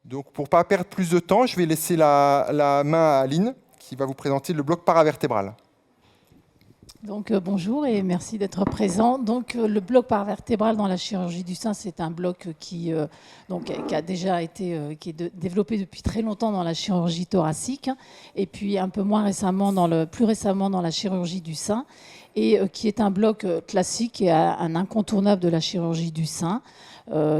Donc, pour ne pas perdre plus de temps, je vais laisser la main à Aline, qui va vous présenter le bloc paravertébral. Donc bonjour et merci d'être présent. Donc le bloc paravertébral dans la chirurgie du sein, c'est un bloc qui a déjà été développé depuis très longtemps dans la chirurgie thoracique et puis un peu plus récemment dans la chirurgie du sein et qui est un bloc classique et un incontournable de la chirurgie du sein.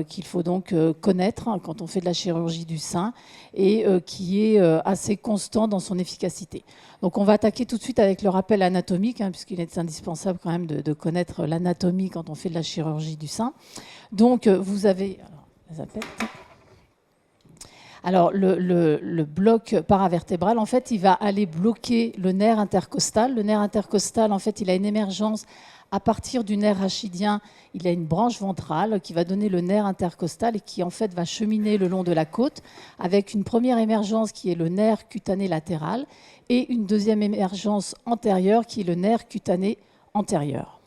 Qu'il faut donc connaître quand on fait de la chirurgie du sein et qui est assez constant dans son efficacité. Donc on va attaquer tout de suite avec le rappel anatomique, puisqu'il est indispensable quand même de connaître l'anatomie quand on fait de la chirurgie du sein. Donc vous avez... Alors le bloc paravertébral, en fait, il va aller bloquer le nerf intercostal. Le nerf intercostal, en fait, il a une émergence à partir du nerf rachidien. Il a une branche ventrale qui va donner le nerf intercostal et qui, en fait, va cheminer le long de la côte avec une première émergence qui est le nerf cutané latéral et une deuxième émergence antérieure qui est le nerf cutané antérieur.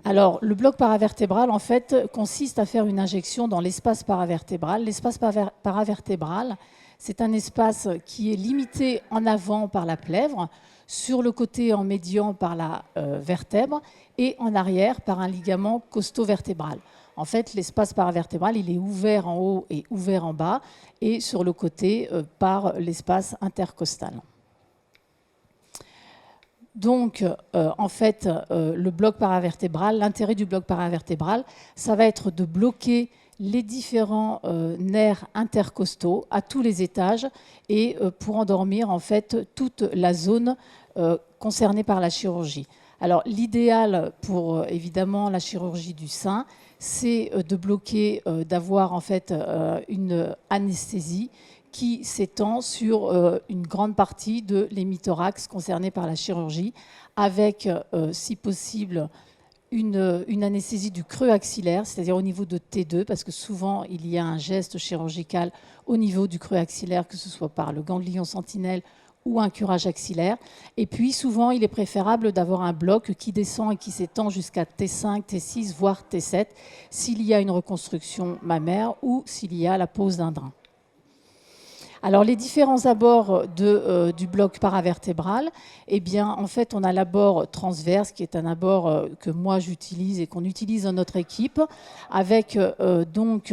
Alors, le bloc paravertébral, en fait, consiste à faire une injection dans l'espace paravertébral. L'espace paravertébral, c'est un espace qui est limité en avant par la plèvre, sur le côté en médian par la vertèbre et en arrière par un ligament costo-vertébral. En fait, l'espace paravertébral, il est ouvert en haut et ouvert en bas et sur le côté par l'espace intercostal. Donc, en fait, le bloc paravertébral, l'intérêt du bloc paravertébral, ça va être de bloquer les différents nerfs intercostaux à tous les étages et pour endormir en fait toute la zone concernée par la chirurgie. Alors l'idéal pour évidemment la chirurgie du sein, c'est de bloquer, d'avoir en fait une anesthésie qui s'étend sur une grande partie de l'hémithorax concerné par la chirurgie, avec, si possible, une anesthésie du creux axillaire, c'est-à-dire au niveau de T2, parce que souvent il y a un geste chirurgical au niveau du creux axillaire, que ce soit par le ganglion sentinelle ou un curage axillaire. Et puis souvent il est préférable d'avoir un bloc qui descend et qui s'étend jusqu'à T5, T6, voire T7, s'il y a une reconstruction mammaire ou s'il y a la pose d'un drain. Alors, les différents abords du bloc paravertébral, eh bien, en fait, on a l'abord transverse, qui est un abord que moi j'utilise et qu'on utilise dans notre équipe, avec donc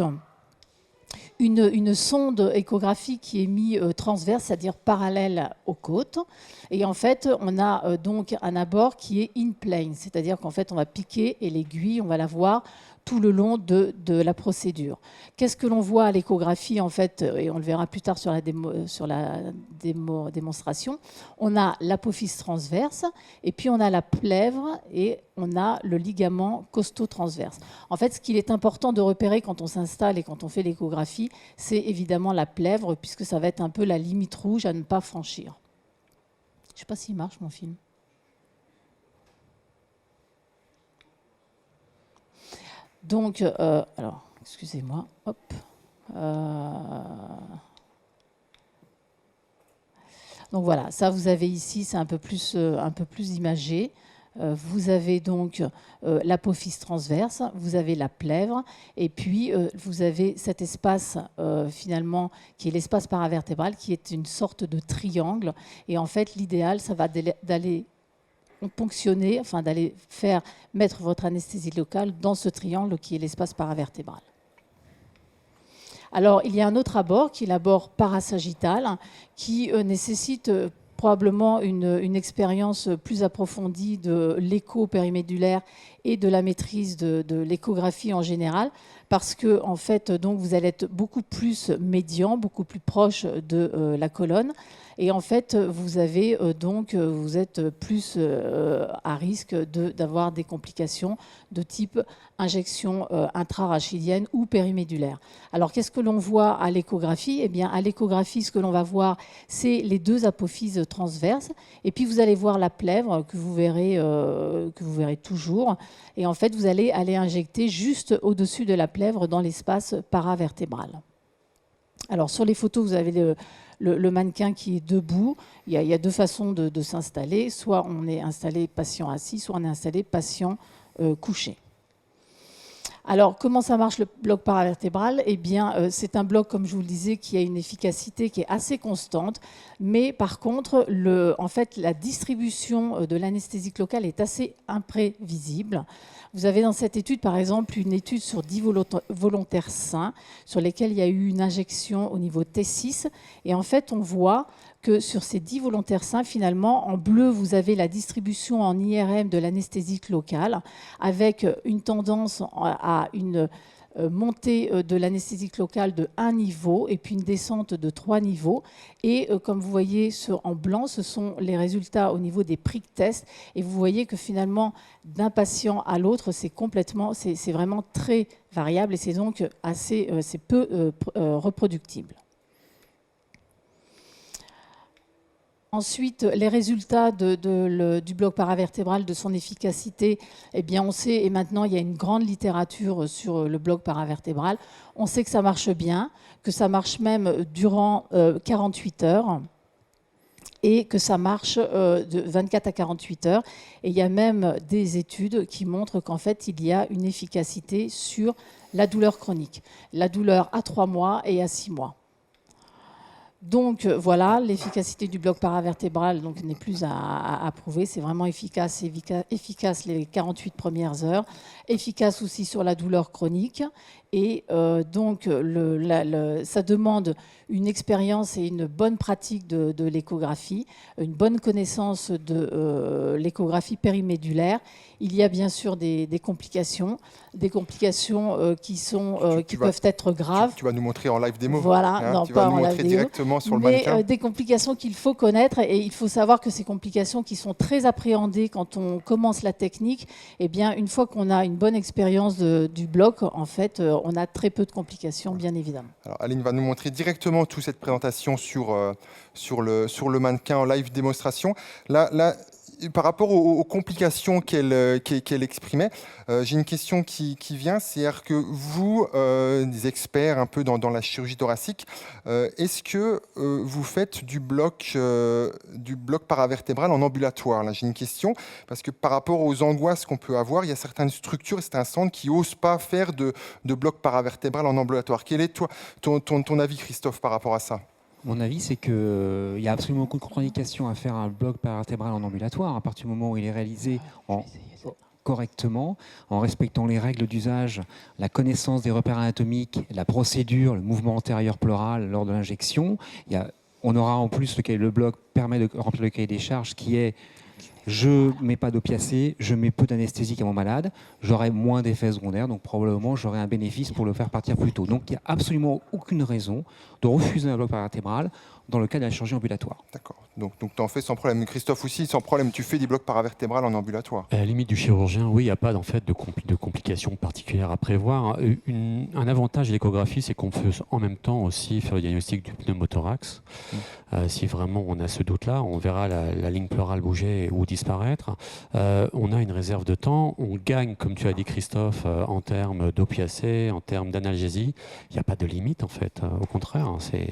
une sonde échographique qui est mise transverse, c'est-à-dire parallèle aux côtes. Et en fait, on a donc un abord qui est in plane, c'est-à-dire qu'en fait, on va piquer et l'aiguille, on va la voir tout le long de la procédure. Qu'est-ce que l'on voit à l'échographie, en fait, et on le verra plus tard sur la démonstration. On a l'apophyse transverse, et puis on a la plèvre, et on a le ligament costo-transverse. En fait, ce qu'il est important de repérer quand on s'installe et quand on fait l'échographie, c'est évidemment la plèvre, puisque ça va être un peu la limite rouge à ne pas franchir. Je ne sais pas s'il marche, mon film. Donc, alors, excusez-moi, hop. Donc voilà, ça vous avez ici, c'est un peu plus imagé. Vous avez donc l'apophyse transverse, vous avez la plèvre, et puis vous avez cet espace finalement qui est l'espace paravertébral, qui est une sorte de triangle. Et en fait, l'idéal, ça va d'aller ponctionner, enfin d'aller mettre votre anesthésie locale dans ce triangle qui est l'espace paravertébral. Alors, il y a un autre abord qui est l'abord parasagittal qui nécessite probablement une expérience plus approfondie de l'écho périmédulaire et de la maîtrise de l'échographie en général, parce que en fait, donc, vous allez être beaucoup plus médian, beaucoup plus proche de la colonne. Et en fait, vous êtes plus à risque d'avoir des complications de type injection intrarachidienne ou périmédulaire. Alors, qu'est-ce que l'on voit à l'échographie ? Eh bien, à l'échographie, ce que l'on va voir, c'est les deux apophyses transverses. Et puis, vous allez voir la plèvre que vous verrez toujours. Et en fait, vous allez injecter juste au-dessus de la plèvre dans l'espace paravertébral. Alors, sur les photos, vous avez le mannequin qui est debout. Il y a deux façons de s'installer. Soit on est installé patient assis, soit on est installé patient couché. Alors, comment ça marche le bloc paravertébral? Eh bien, c'est un bloc, comme je vous le disais, qui a une efficacité qui est assez constante, mais par contre, en fait, la distribution de l'anesthésique locale est assez imprévisible. Vous avez dans cette étude, par exemple, une étude sur 10 volontaires sains, sur lesquels il y a eu une injection au niveau T6, et en fait, on voit que sur ces 10 volontaires sains, finalement, en bleu, vous avez la distribution en IRM de l'anesthésique locale, avec une tendance à une montée de l'anesthésique locale de 1 niveau et puis une descente de 3 niveaux. Et comme vous voyez en blanc, ce sont les résultats au niveau des prick tests. Et vous voyez que finalement, d'un patient à l'autre, c'est vraiment très variable et c'est donc c'est peu reproductible. Ensuite, les résultats du bloc paravertébral, de son efficacité, eh bien, on sait, et maintenant il y a une grande littérature sur le bloc paravertébral, on sait que ça marche bien, que ça marche même durant 48 heures et que ça marche de 24 à 48 heures. Et il y a même des études qui montrent qu'en fait, il y a une efficacité sur la douleur chronique, la douleur à 3 mois et à 6 mois. Donc voilà, l'efficacité du bloc paravertébral n'est plus à prouver, c'est vraiment efficace les 48 premières heures, efficace aussi sur la douleur chronique. Et donc, ça demande une expérience et une bonne pratique de l'échographie, une bonne connaissance de l'échographie périmédulaire. Il y a bien sûr des complications qui peuvent être graves. Tu vas nous montrer en live démo. Voilà, hein, non, tu pas vas nous en montrer live directement sur le mais mannequin. des complications qu'il faut connaître et il faut savoir que ces complications qui sont très appréhendées quand on commence la technique, eh bien, une fois qu'on a une bonne expérience du bloc, en fait, on a très peu de complications, bien évidemment. Alors, Aline va nous montrer directement toute cette présentation sur le mannequin en live démonstration. Là, par rapport aux complications qu'elle exprimait, j'ai une question qui vient, c'est-à-dire que vous, des experts un peu dans la chirurgie thoracique, est-ce que vous faites du bloc paravertébral en ambulatoire? Là, j'ai une question, parce que par rapport aux angoisses qu'on peut avoir, il y a certaines structures et certains centres qui n'osent pas faire de bloc paravertébral en ambulatoire. Quel est ton avis, Christophe, par rapport à ça? Mon avis, c'est qu'il y a absolument aucune contre-indication à faire un bloc paravertébral en ambulatoire à partir du moment où il est réalisé correctement, en respectant les règles d'usage, la connaissance des repères anatomiques, la procédure, le mouvement antérieur pleural lors de l'injection. On aura en plus le bloc permet de remplir le cahier des charges qui est je ne mets pas d'opiacés, je mets peu d'anesthésique à mon malade, j'aurai moins d'effets secondaires, donc probablement j'aurai un bénéfice pour le faire partir plus tôt. Donc il n'y a absolument aucune raison de refuser un bloc paravertébral dans le cas de la chirurgie ambulatoire. D'accord. Donc tu en fais sans problème. Christophe aussi, sans problème, tu fais des blocs paravertébrales en ambulatoire. À la limite du chirurgien, oui, il n'y a pas en fait, de complications particulières à prévoir. Un avantage de l'échographie, c'est qu'on peut en même temps aussi faire le diagnostic du pneumothorax. Si vraiment on a ce doute-là, on verra la ligne pleurale bouger ou disparaître. On a une réserve de temps. On gagne, comme tu as dit Christophe, en termes d'opiacés, en termes d'analgésie. Il n'y a pas de limite en fait. Au contraire, c'est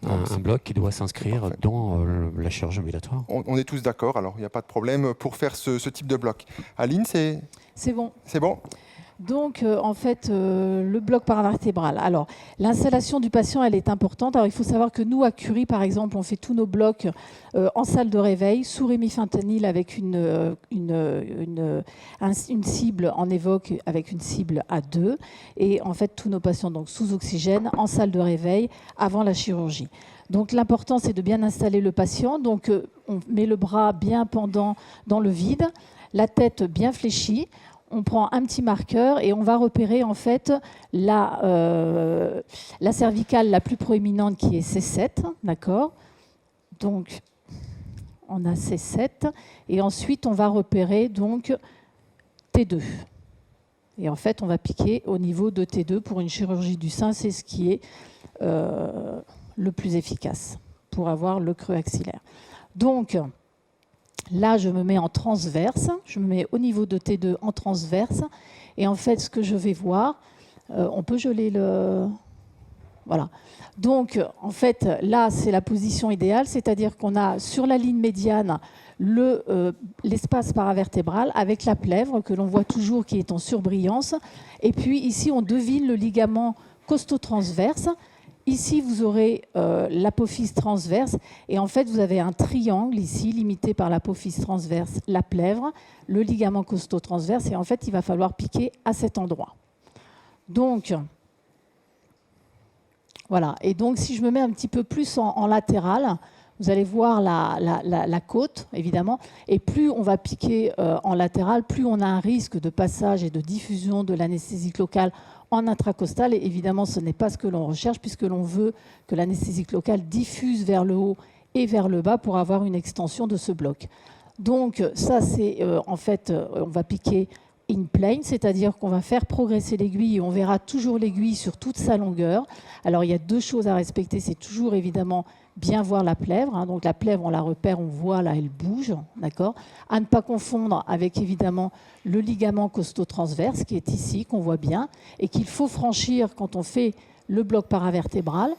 un bloc qui doit s'inscrire dans la chirurgie ambulatoire. On est tous d'accord, alors il n'y a pas de problème pour faire ce type de bloc. Aline, c'est bon. C'est bon. Donc, en fait, le bloc paravertébral. Alors, l'installation du patient, elle est importante. Alors, il faut savoir que nous, à Curie, par exemple, on fait tous nos blocs en salle de réveil, sous rémifentanil avec une cible en évoque, avec une cible à 2. Et en fait, tous nos patients, donc sous oxygène, en salle de réveil, avant la chirurgie. Donc, l'important, c'est de bien installer le patient. Donc, on met le bras bien pendant dans le vide, la tête bien fléchie. On prend un petit marqueur et on va repérer en fait la cervicale la plus proéminente qui est C7, d'accord? Donc on a C7 et ensuite on va repérer donc T2. Et en fait on va piquer au niveau de T2 pour une chirurgie du sein, c'est ce qui est le plus efficace pour avoir le creux axillaire. Donc là, je me mets en transverse, je me mets au niveau de T2 en transverse. Et en fait, ce que je vais voir, on peut geler le... Voilà. Donc, en fait, là, c'est la position idéale, c'est-à-dire qu'on a sur la ligne médiane l'espace paravertébral avec la plèvre que l'on voit toujours qui est en surbrillance. Et puis ici, on devine le ligament costo-transverse. Ici, vous aurez l'apophyse transverse. Et en fait, vous avez un triangle ici, limité par l'apophyse transverse, la plèvre, le ligament costo-transverse. Et en fait, il va falloir piquer à cet endroit. Donc, voilà. Et donc, si je me mets un petit peu plus en latéral, vous allez voir la côte, évidemment. Et plus on va piquer en latéral, plus on a un risque de passage et de diffusion de l'anesthésique locale en intracostal. Et évidemment, ce n'est pas ce que l'on recherche, puisque l'on veut que l'anesthésique locale diffuse vers le haut et vers le bas pour avoir une extension de ce bloc. Donc, ça, c'est en fait, on va piquer in plane, c'est-à-dire qu'on va faire progresser l'aiguille et on verra toujours l'aiguille sur toute sa longueur. Alors, il y a deux choses à respecter. C'est toujours, évidemment, bien voir la plèvre. Hein. Donc, la plèvre, on la repère, on voit, là, elle bouge. D'accord ? À ne pas confondre avec, évidemment, le ligament costo-transverse qui est ici, qu'on voit bien, et qu'il faut franchir quand on fait le bloc paravertébral.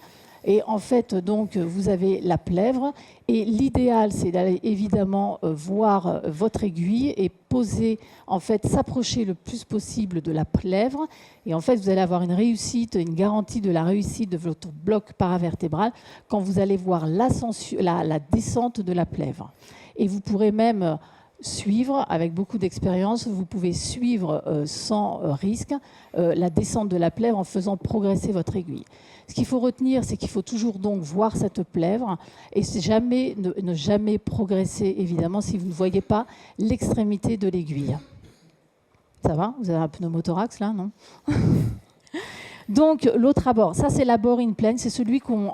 Et en fait, donc, vous avez la plèvre. Et l'idéal, c'est d'aller évidemment voir votre aiguille et poser, en fait, s'approcher le plus possible de la plèvre. Et en fait, vous allez avoir une réussite, une garantie de la réussite de votre bloc paravertébral quand vous allez voir la descente de la plèvre. Et vous pourrez même suivre, avec beaucoup d'expérience, vous pouvez suivre sans risque la descente de la plèvre en faisant progresser votre aiguille. Ce qu'il faut retenir, c'est qu'il faut toujours donc voir cette plèvre et ne jamais progresser, évidemment, si vous ne voyez pas l'extrémité de l'aiguille. Ça va ? Vous avez un pneumothorax là, non ? Donc, l'autre abord, ça c'est l'abord in plane, c'est celui qu'on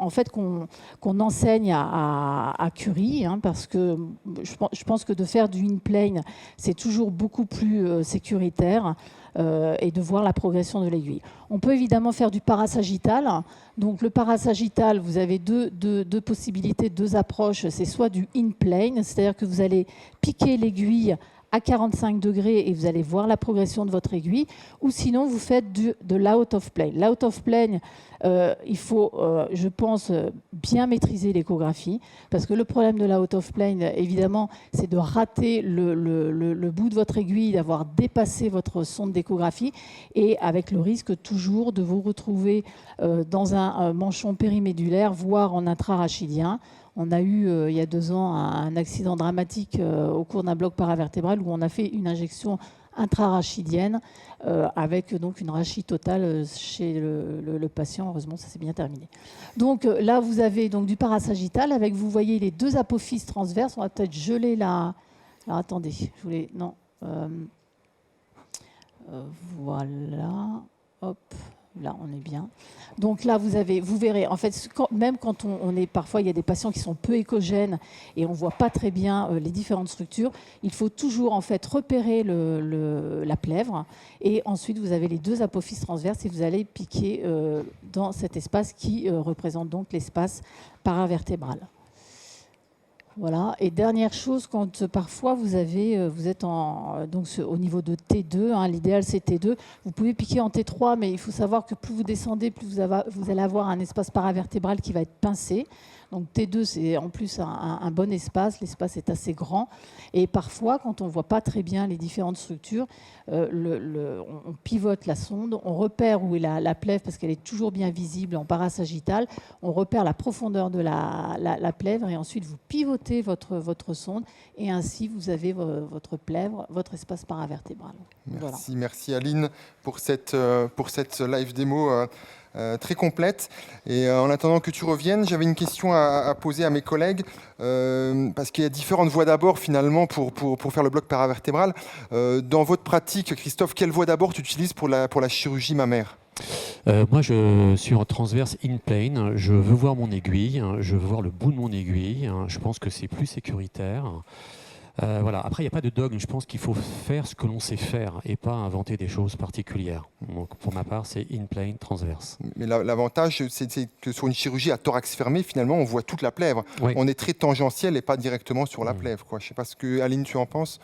enseigne à Curie, hein, parce que je pense que de faire du in plane, c'est toujours beaucoup plus sécuritaire et de voir la progression de l'aiguille. On peut évidemment faire du parasagittal. Donc, le parasagittal, vous avez deux possibilités, deux approches. C'est soit du in plane, c'est-à-dire que vous allez piquer l'aiguille à 45 degrés et vous allez voir la progression de votre aiguille, ou sinon vous faites de l'out of plane. L'out of plane, il faut, je pense, bien maîtriser l'échographie, parce que le problème de l'out of plane, évidemment, c'est de rater le bout de votre aiguille, d'avoir dépassé votre sonde d'échographie, et avec le risque toujours de vous retrouver dans un manchon périmédulaire, voire en intrarachidien. On a eu, il y a 2 ans, un accident dramatique au cours d'un bloc paravertébral où on a fait une injection intrarachidienne avec donc une rachide totale chez le patient. Heureusement, ça s'est bien terminé. Donc là, vous avez donc du parasagittal avec, vous voyez, les 2 apophyses transverses. On va peut-être geler la... Alors, attendez, je voulais... Non. Voilà. Hop. Là, on est bien. Donc là, vous verrez, en fait, même quand on est, parfois, il y a des patients qui sont peu échogènes et on ne voit pas très bien les différentes structures, il faut toujours, en fait, repérer la plèvre. Et ensuite, vous avez les 2 apophyses transverses et vous allez piquer dans cet espace qui représente donc l'espace paravertébral. Voilà. Et dernière chose, quand parfois vous êtes donc au niveau de T2, hein, l'idéal c'est T2, vous pouvez piquer en T3, mais il faut savoir que plus vous descendez, plus vous allez avoir un espace paravertébral qui va être pincé. Donc T2, c'est en plus un bon espace, l'espace est assez grand. Et parfois, quand on ne voit pas très bien les différentes structures, on pivote la sonde, on repère où est la plèvre parce qu'elle est toujours bien visible en parasagittal, on repère la profondeur de la plèvre et ensuite vous pivotez votre sonde et ainsi vous avez votre plèvre, votre espace paravertébral. Merci Aline pour cette live démo très complète. Et en attendant que tu reviennes, j'avais une question à poser à mes collègues, parce qu'il y a différentes voies d'abord finalement pour faire le bloc paravertébral. Dans votre pratique, Christophe, quelle voie d'abord tu utilises pour la chirurgie mammaire ? Moi, je suis en transverse in plane. Je veux voir mon aiguille, je veux voir le bout de mon aiguille. Je pense que c'est plus sécuritaire. Voilà. Après, il n'y a pas de dogme. Je pense qu'il faut faire ce que l'on sait faire et pas inventer des choses particulières. Donc, pour ma part, c'est in plane, transverse. Mais l'avantage, c'est que sur une chirurgie à thorax fermé, finalement, on voit toute la plèvre. Oui. On est très tangentiel et pas directement sur la plèvre, quoi. Je ne sais pas ce que, Aline, tu en penses.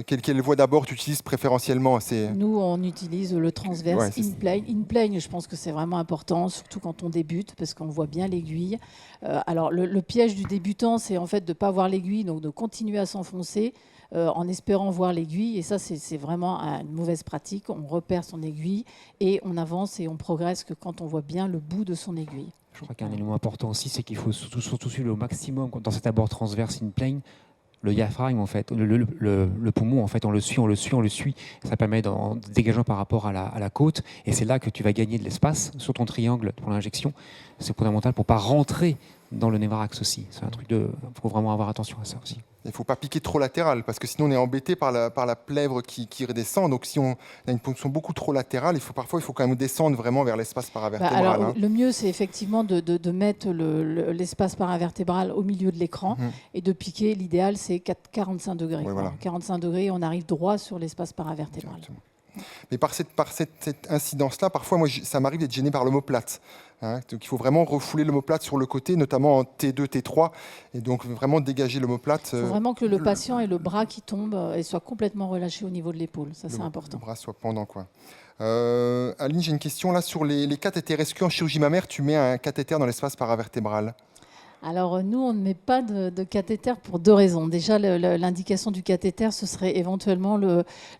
Quelle voie d'abord tu utilises préférentiellement? Nous, on utilise le transverse in-plane. In-plane, je pense que c'est vraiment important, surtout quand on débute, parce qu'on voit bien l'aiguille. Alors, le piège du débutant, c'est en fait de ne pas voir l'aiguille, donc de continuer à s'enfoncer en espérant voir l'aiguille. Et ça, c'est vraiment une mauvaise pratique. On repère son aiguille et on avance et on progresse que quand on voit bien le bout de son aiguille. Je crois qu'un élément important aussi, c'est qu'il faut surtout suivre au maximum dans cet abord transverse in-plane. Le diaphragme, en fait, le poumon, en fait, on le suit. Ça permet en dégageant par rapport à la côte. Et c'est là que tu vas gagner de l'espace sur ton triangle pour l'injection. C'est fondamental pour ne pas rentrer dans le névrax aussi. C'est un truc il faut vraiment avoir attention à ça aussi. Il ne faut pas piquer trop latéral, parce que sinon on est embêté par la plèvre qui redescend. Donc si on a une ponction beaucoup trop latérale, parfois il faut quand même descendre vraiment vers l'espace paravertébral. Le mieux, c'est effectivement de mettre l'espace paravertébral au milieu de l'écran et de piquer. L'idéal, c'est 45 degrés. Ouais, voilà. 45 degrés, on arrive droit sur l'espace paravertébral. Directement. Mais par cette incidence-là, parfois, moi, ça m'arrive d'être gêné par l'omoplate. Donc il faut vraiment refouler l'omoplate sur le côté, notamment en T2, T3, et donc vraiment dégager l'omoplate. Il faut vraiment que le patient ait le bras qui tombe et soit complètement relâché au niveau de l'épaule. Ça, c'est important. Le bras soit pendant, quoi. Aline, j'ai une question là sur les cathéters. Est-ce qu'en chirurgie mammaire, tu mets un cathéter dans l'espace paravertébral? Alors nous, on ne met pas de cathéter pour deux raisons. Déjà, l'indication du cathéter, ce serait éventuellement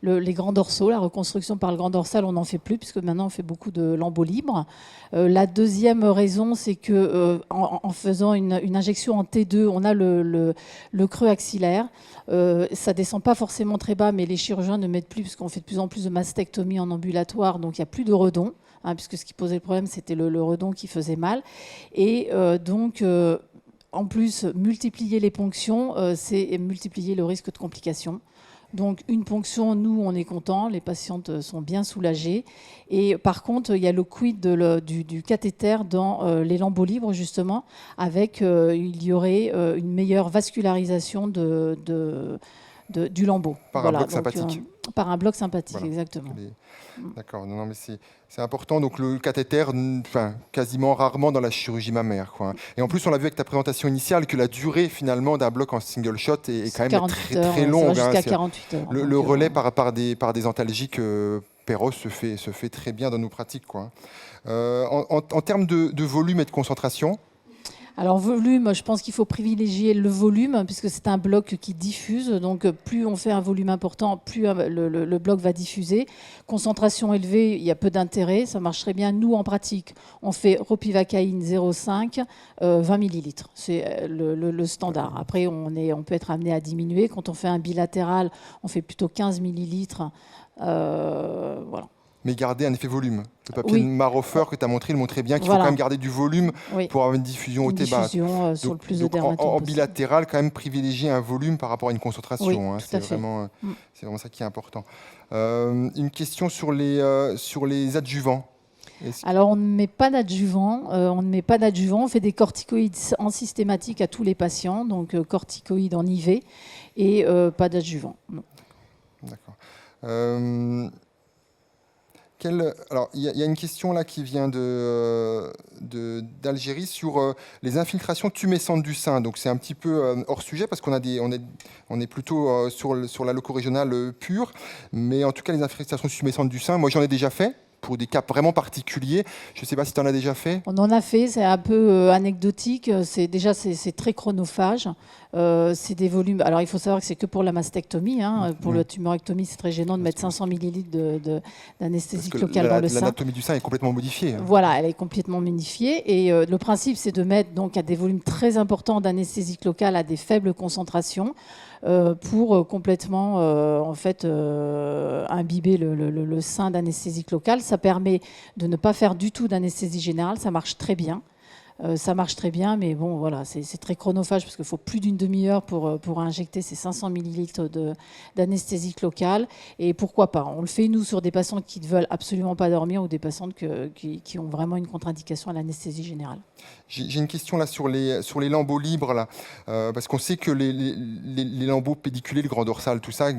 les grands dorsaux. La reconstruction par le grand dorsal, on n'en fait plus, puisque maintenant on fait beaucoup de lambeaux libres. La deuxième raison, c'est que en faisant une injection en T2, on a le creux axillaire. Ça descend pas forcément très bas, mais les chirurgiens ne mettent plus, puisqu'on fait de plus en plus de mastectomie en ambulatoire, donc il n'y a plus de redon. Puisque ce qui posait le problème, c'était le redon qui faisait mal. Et donc, en plus, multiplier les ponctions, c'est multiplier le risque de complications. Donc, une ponction, nous, on est content, les patientes sont bien soulagées. Et par contre, il y a le quid du cathéter dans les lambeaux libres, justement, avec, il y aurait une meilleure vascularisation du lambeau. Par un bloc sympathique. Par un bloc sympathique, voilà. Exactement. D'accord, non, mais c'est important. Donc le cathéter, quasiment rarement dans la chirurgie mammaire, quoi. Et en plus, on l'a vu avec ta présentation initiale que la durée finalement d'un bloc en single shot est quand même très longue. Jusqu'à 48 heures. Le relais par des antalgiques Péros se fait très bien dans nos pratiques, quoi. En termes de volume et de concentration. Alors volume, je pense qu'il faut privilégier le volume puisque c'est un bloc qui diffuse. Donc plus on fait un volume important, plus le bloc va diffuser. Concentration élevée, il y a peu d'intérêt. Ça marche très bien. Nous, en pratique, on fait ropivacaïne 0,5, 20 millilitres. C'est le standard. Après, on peut être amené à diminuer. Quand on fait un bilatéral, on fait plutôt 15 millilitres. Voilà. Mais garder un effet volume. Le papier de Marhofer que tu as montré, il montrait bien qu'il faut quand même garder du volume pour avoir une diffusion haute et basse. Sur le plus de dermatome en bilatéral, quand même privilégier un volume par rapport à une concentration. Oui, c'est vraiment ça qui est important. Une question sur les adjuvants. Alors, on ne met pas d'adjuvant. On fait des corticoïdes en systématique à tous les patients, donc corticoïdes en IV et pas d'adjuvant. D'accord. Alors, il y a une question là qui vient d'Algérie sur les infiltrations tumescentes du sein. Donc, c'est un petit peu hors sujet parce qu'on est plutôt sur la loco-régionale pure. Mais en tout cas, les infiltrations tumescentes du sein, moi, j'en ai déjà fait pour des cas vraiment particuliers. Je ne sais pas si tu en as déjà fait. On en a fait, c'est un peu anecdotique. C'est très chronophage. C'est des volumes. Alors, il faut savoir que c'est que pour la mastectomie. Pour la tumorectomie, c'est très gênant de mettre 500 millilitres d'anesthésie locale dans le sein. L'anatomie du sein est complètement modifiée. Voilà, elle est complètement modifiée. Et le principe, c'est de mettre donc, à des volumes très importants d'anesthésie locale à des faibles concentrations pour complètement imbiber le sein d'anesthésie locale. Ça permet de ne pas faire du tout d'anesthésie générale. Ça marche très bien. Mais bon, voilà, c'est très chronophage parce qu'il faut plus d'une demi-heure pour injecter ces 500 millilitres d'anesthésie locale. Et pourquoi pas? On le fait, nous, sur des patientes qui ne veulent absolument pas dormir ou des patientes qui ont vraiment une contre-indication à l'anesthésie générale. J'ai une question là sur les lambeaux libres, là, parce qu'on sait que les lambeaux pédiculés, le grand dorsal, tout ça,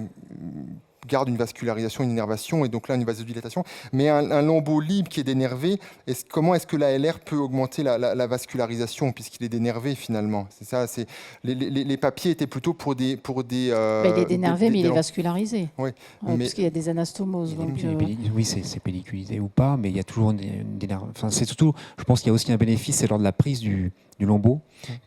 gardes une vascularisation, une innervation, et donc là une vasodilatation. Mais un lambeau libre qui est dénervé, comment est-ce que la LR peut augmenter la vascularisation puisqu'il est dénervé finalement? C'est ça. Les papiers étaient plutôt pour des. Il est dénervé, mais il est vascularisé. Oui, parce qu'il y a des anastomoses. Oui, c'est pelliculisé ou pas, mais il y a toujours enfin, c'est surtout, je pense qu'il y a aussi un bénéfice, c'est lors de la prise du lambeau,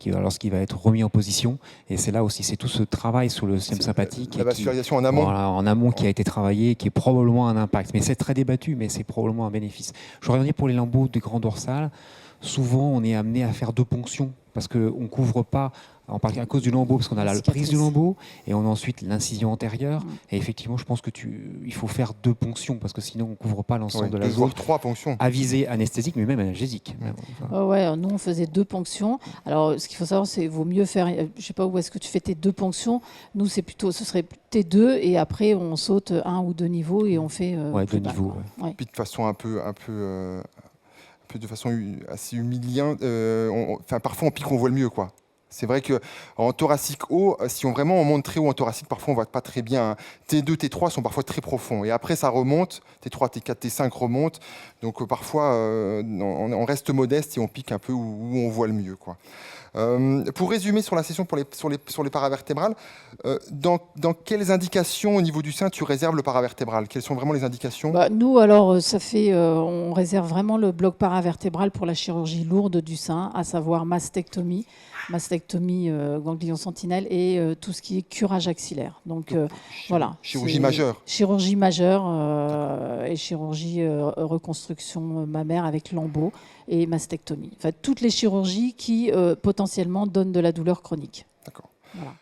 lorsqu'il va être remis en position. Et c'est là aussi, c'est tout ce travail sur le système sympathique. La vascularisation en amont. Voilà, en amont qui a été travaillé, qui est probablement un impact. Mais c'est très débattu, mais c'est probablement un bénéfice. Je voudrais revenir pour les lambeaux des grands dorsales. Souvent, on est amené à faire 2 ponctions parce qu'on ne couvre pas, en partie à cause du lambeau, parce qu'on a la prise du lambeau et on a ensuite l'incision antérieure. Et effectivement, je pense il faut faire 2 ponctions parce que sinon, on ne couvre pas l'ensemble de la zone. 3 ponctions. À visée anesthésique, mais même analgésique. Nous, on faisait 2 ponctions. Alors, ce qu'il faut savoir, c'est qu'il vaut mieux faire, je ne sais pas où est-ce que tu fais tes 2 ponctions. Nous, ce serait tes 2 et après, on saute 1 ou 2 niveaux et on fait 2 niveaux. Puis de façon de façon assez humiliante. Parfois, en pique, on voit le mieux, quoi. C'est vrai qu'en thoracique haut, si on monte très haut en thoracique, parfois on ne voit pas très bien. Hein. T2, T3 sont parfois très profonds. Et après, ça remonte. T3, T4, T5 remontent. Donc parfois, on reste modeste et on pique un peu où on voit le mieux, quoi. Pour résumer sur la session sur les paravertébrales, dans quelles indications au niveau du sein tu réserves le paravertébral? Quelles sont vraiment les indications? Nous, alors, on réserve vraiment le bloc paravertébral pour la chirurgie lourde du sein, à savoir mastectomie ganglion sentinelle et tout ce qui est curage axillaire. Donc voilà. Chirurgie majeure. Chirurgie majeure et chirurgie reconstruction mammaire avec lambeau et mastectomie. Enfin, toutes les chirurgies qui potentiellement donnent de la douleur chronique. D'accord. Voilà.